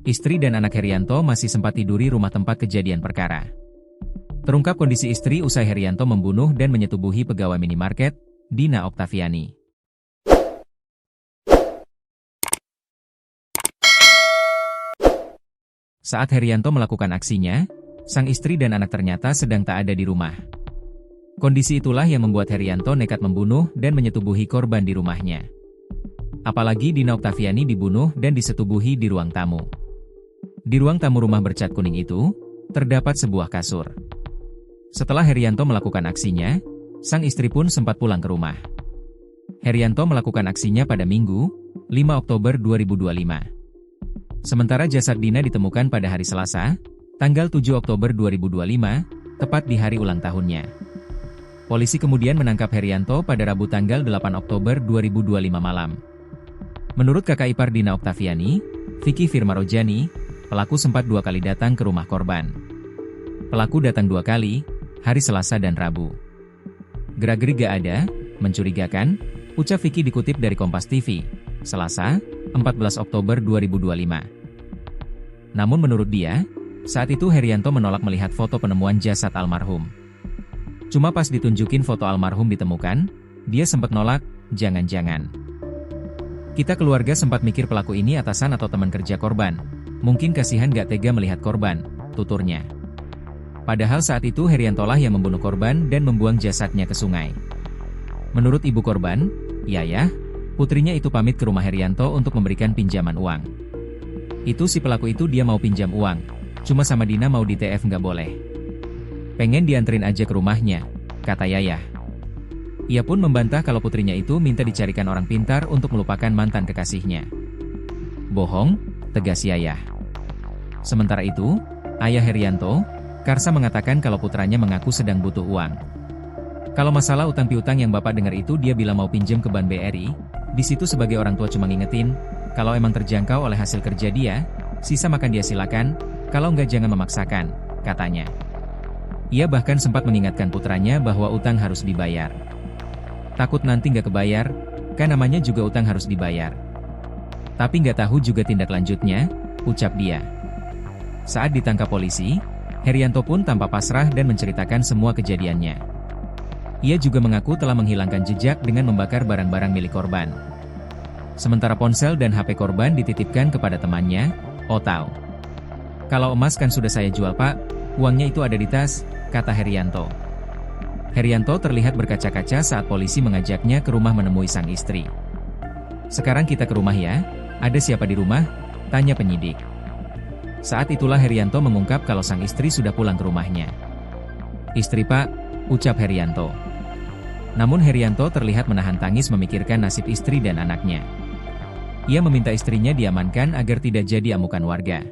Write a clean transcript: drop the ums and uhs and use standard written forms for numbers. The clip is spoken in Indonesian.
Istri dan anak Herianto masih sempat tiduri rumah tempat kejadian perkara. Terungkap kondisi istri usai Herianto membunuh dan menyetubuhi pegawai minimarket, Dina Oktaviani. Saat Herianto melakukan aksinya, sang istri dan anak ternyata sedang tak ada di rumah. Kondisi itulah yang membuat Herianto nekat membunuh dan menyetubuhi korban di rumahnya. Apalagi Dina Oktaviani dibunuh dan disetubuhi di ruang tamu. Di ruang tamu rumah bercat kuning itu, terdapat sebuah kasur. Setelah Herianto melakukan aksinya, sang istri pun sempat pulang ke rumah. Herianto melakukan aksinya pada Minggu, 5 Oktober 2025. Sementara jasad Dina ditemukan pada hari Selasa, tanggal 7 Oktober 2025, tepat di hari ulang tahunnya. Polisi kemudian menangkap Herianto pada Rabu tanggal 8 Oktober 2025 malam. Menurut kakak ipar Dina Oktaviani, Vicky Firmarojani, pelaku sempat 2 kali datang ke rumah korban. Pelaku datang 2 kali, hari Selasa dan Rabu. Gerak-gerik gak ada, mencurigakan, ucap Vicky dikutip dari Kompas TV, Selasa, 14 Oktober 2025. Namun menurut dia, saat itu Herianto menolak melihat foto penemuan jasad almarhum. Cuma pas ditunjukin foto almarhum ditemukan, dia sempat nolak, jangan-jangan. Kita keluarga sempat mikir pelaku ini atasan atau teman kerja korban. Mungkin kasihan gak tega melihat korban, tuturnya. Padahal saat itu Herianto lah yang membunuh korban dan membuang jasadnya ke sungai. Menurut ibu korban, Yayah, putrinya itu pamit ke rumah Herianto untuk memberikan pinjaman uang. Itu si pelaku itu dia mau pinjam uang, cuma sama Dina mau di TF nggak boleh. Pengen dianterin aja ke rumahnya, kata Yayah. Ia pun membantah kalau putrinya itu minta dicarikan orang pintar untuk melupakan mantan kekasihnya. Bohong, tegas Yayah. Sementara itu, ayah Herianto, Karsa mengatakan kalau putranya mengaku sedang butuh uang. Kalau masalah utang piutang yang bapak dengar itu dia bilang mau pinjam ke Bank BRI, di situ sebagai orang tua cuma ngingetin, kalau emang terjangkau oleh hasil kerja dia, sisa makan dia silakan, kalau nggak jangan memaksakan, katanya. Ia bahkan sempat mengingatkan putranya bahwa utang harus dibayar. Takut nanti nggak kebayar, kan namanya juga utang harus dibayar. Tapi nggak tahu juga tindak lanjutnya, ucap dia. Saat ditangkap polisi, Herianto pun tampak pasrah dan menceritakan semua kejadiannya. Ia juga mengaku telah menghilangkan jejak dengan membakar barang-barang milik korban. Sementara ponsel dan HP korban dititipkan kepada temannya, Otao. Kalau emas kan sudah saya jual pak, uangnya itu ada di tas, kata Herianto. Herianto terlihat berkaca-kaca saat polisi mengajaknya ke rumah menemui sang istri. Sekarang kita ke rumah ya, ada siapa di rumah? Tanya penyidik. Saat itulah Herianto mengungkap kalau sang istri sudah pulang ke rumahnya. Istri pak, ucap Herianto. Namun Herianto terlihat menahan tangis memikirkan nasib istri dan anaknya. Ia meminta istrinya diamankan agar tidak jadi amukan warga.